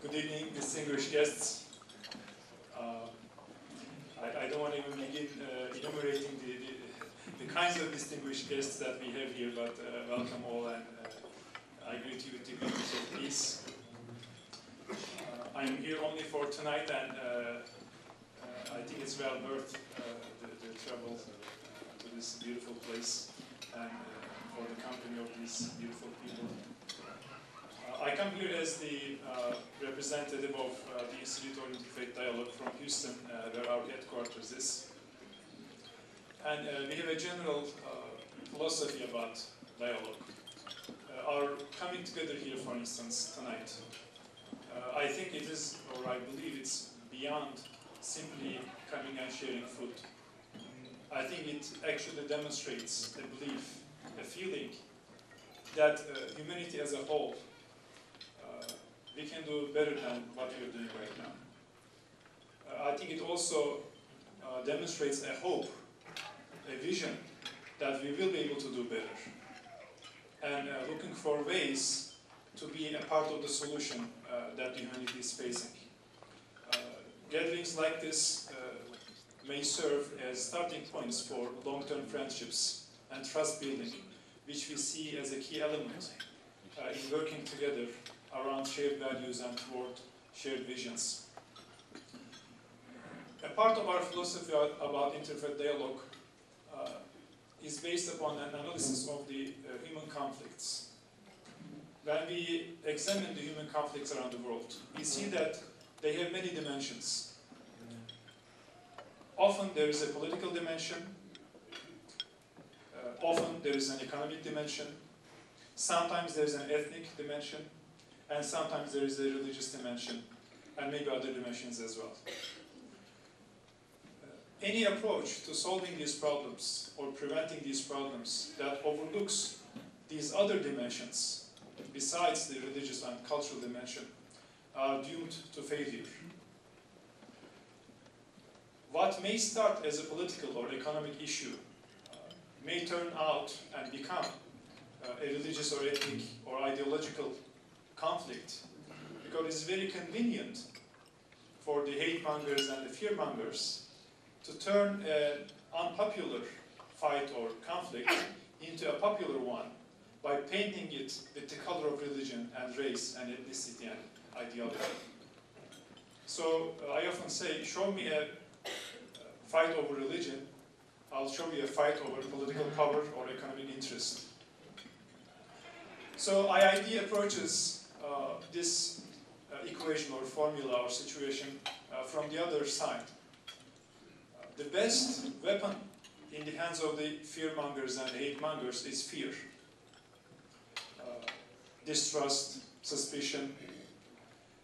Good evening, distinguished guests. I don't want to even begin enumerating the kinds of distinguished guests that we have here, but welcome all, and I greet you with the greetings of peace. I'm here only for tonight, and I think it's well worth the travel to this beautiful place and for the company of these beautiful people. I come here as the representative of the Institute of Interfaith Dialog from Houston, where our headquarters is. And we have a general philosophy about dialogue. Our coming together here, for instance, tonight, I think it is, or I believe it's beyond simply coming and sharing food. I think it actually demonstrates a belief, a feeling that humanity as a whole, we can do better than what we are doing right now. I think it also demonstrates a hope, a vision that we will be able to do better, and looking for ways to be a part of the solution that humanity is facing. Gatherings like this may serve as starting points for long-term friendships and trust building, which we see as a key element in working together around shared values and toward shared visions. A part of our philosophy about interfaith dialogue is based upon an analysis of the human conflicts. When we examine the human conflicts around the world, we see that they have many dimensions. Often there is a political dimension, often there is an economic dimension, sometimes there is an ethnic dimension, and sometimes there is a religious dimension, and maybe other dimensions as well. Any approach to solving these problems or preventing these problems that overlooks these other dimensions, besides the religious and cultural dimension, are doomed to failure. What may start as a political or economic issue may turn out and become a religious or ethnic or ideological conflict, because it's very convenient for the hate mongers and the fear mongers to turn an unpopular fight or conflict into a popular one by painting it with the color of religion and race and ethnicity and ideology. So I often say, show me a fight over religion, I'll show you a fight over political power or economic interest. So IID approaches this equation or formula or situation from the other side. The best weapon in the hands of the fear mongers and hate mongers is fear. Distrust, suspicion,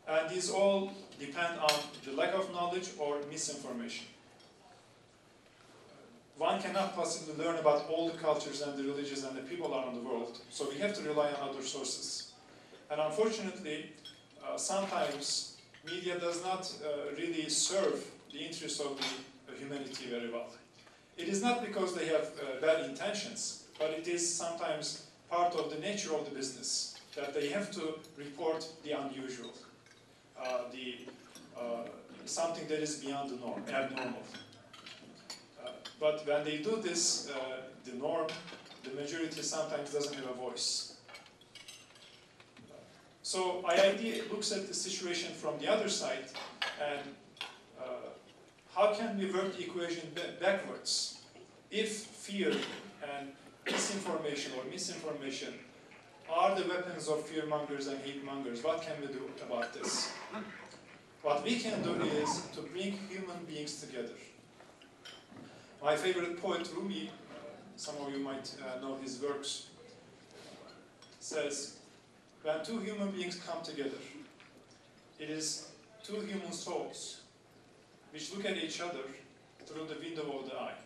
and these all depend on the lack of knowledge or misinformation. One cannot possibly learn about all the cultures and the religions and the people around the world, so we have to rely on other sources. And unfortunately, sometimes media does not really serve the interests of the humanity very well. It is not because they have bad intentions, but it is sometimes part of the nature of the business that they have to report the unusual, something that is beyond the norm, abnormal. But when they do this, the norm, the majority sometimes doesn't have a voice. So IID looks at the situation from the other side, and how can we work the equation backwards? If fear and disinformation or misinformation are the weapons of fear mongers and hate mongers, what can we do about this? What we can do is to bring human beings together. My favorite poet, Rumi, some of you might know his works, says, when two human beings come together, it is two human souls which look at each other through the window of the eye.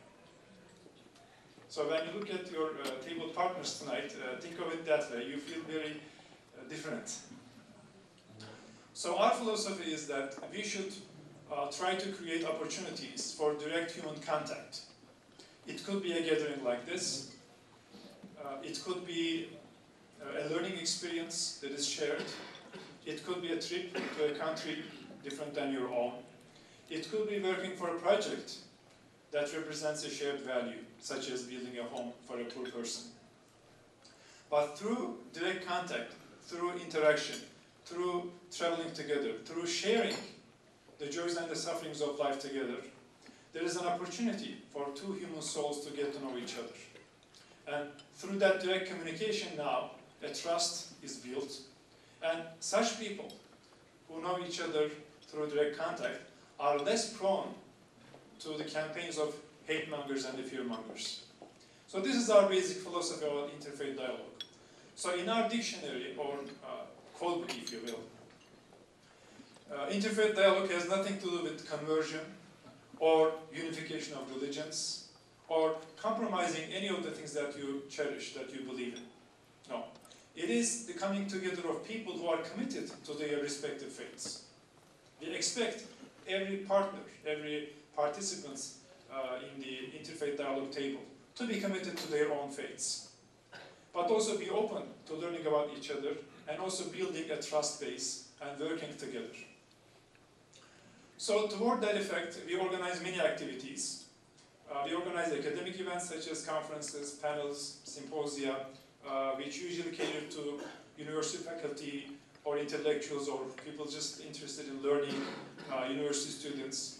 So when you look at your table partners tonight, think of it that way. You feel very different. So our philosophy is that we should try to create opportunities for direct human contact. It could be a gathering like this. It could be a learning experience that is shared. It could could be a trip to a country different than your own. It could be working for a project that represents a shared value, such as building a home for a poor person. But through direct contact, through interaction, through traveling together, through sharing the joys and the sufferings of life together, there is an opportunity for two human souls to get to know each other. And through that direct communication now, a trust is built. And such people who know each other through direct contact are less prone to the campaigns of hate mongers and the fear mongers. So this is our basic philosophy about interfaith dialogue. So in our dictionary, or codebook if you will, interfaith dialogue has nothing to do with conversion or unification of religions or compromising any of the things that you cherish, that you believe in. No. It is the coming together of people who are committed to their respective faiths. We expect every partner, every participant in the interfaith dialogue table to be committed to their own faiths, but also be open to learning about each other and also building a trust base and working together. So toward that effect, we organize many activities. We organize academic events such as conferences, panels, symposia, which usually cater to university faculty or intellectuals or people just interested in learning, university students.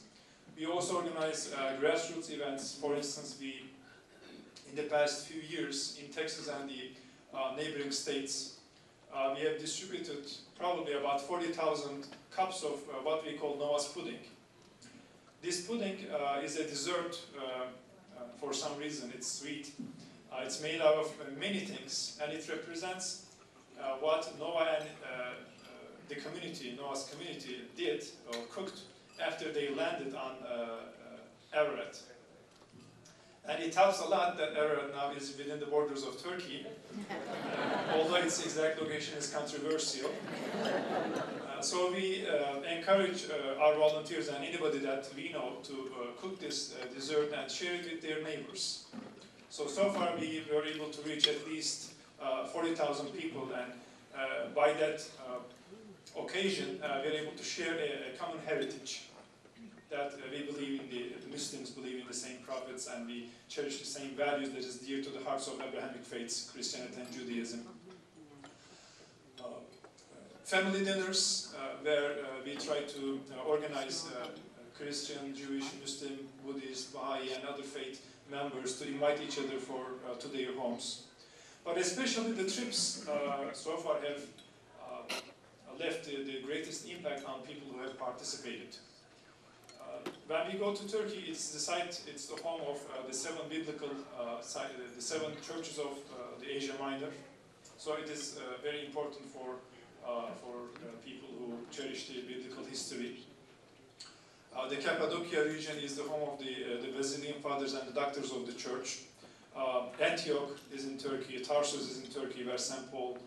We also organize grassroots events. For instance, in the past few years in Texas and the neighboring states, we have distributed probably about 40,000 cups of what we call Noah's pudding. This pudding is a dessert for some reason. It's sweet. It's made out of many things, and it represents what Noah and the community, Noah's community, did or cooked after they landed on Ararat. And it helps a lot that Ararat now is within the borders of Turkey, although its exact location is controversial. So we encourage our volunteers and anybody that we know to cook this dessert and share it with their neighbors. So far we were able to reach at least 40,000 people, and by that occasion we are able to share a common heritage that we believe in, the Muslims believe in the same prophets, and we cherish the same values that is dear to the hearts of Abrahamic faiths, Christianity and Judaism. Family dinners, where we try to organize Christian, Jewish, Muslim, Buddhist, Baha'i and other faith members to invite each other to their homes. But especially the trips so far have left the greatest impact on people who have participated. When we go to Turkey, it's the home of the seven biblical the seven churches of the Asia Minor. So it is very important for people who cherish the biblical history. The Cappadocia region is the home of the Basilian Fathers and the Doctors of the Church. Antioch is in Turkey, Tarsus is in Turkey, where St. Paul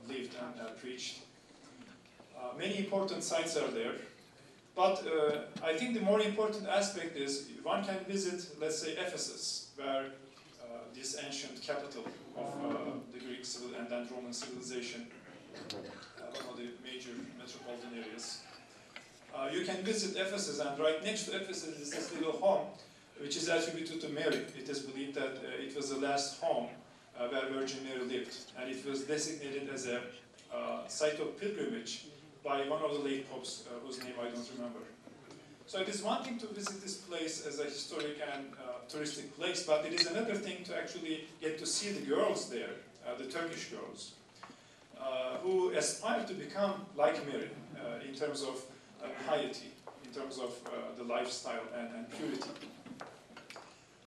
lived and preached. Many important sites are there. But I think the more important aspect is one can visit, let's say, Ephesus, where this ancient capital of the Greek and then Roman civilization, one of the major metropolitan areas. You can visit Ephesus, and right next to Ephesus is this little home, which is attributed to Mary. It is believed that it was the last home where Virgin Mary lived, and it was designated as a site of pilgrimage by one of the late popes, whose name I don't remember. So it is one thing to visit this place as a historic and touristic place, but it is another thing to actually get to see the girls there, the Turkish girls, who aspire to become like Mary in terms of piety, in terms of the lifestyle and purity.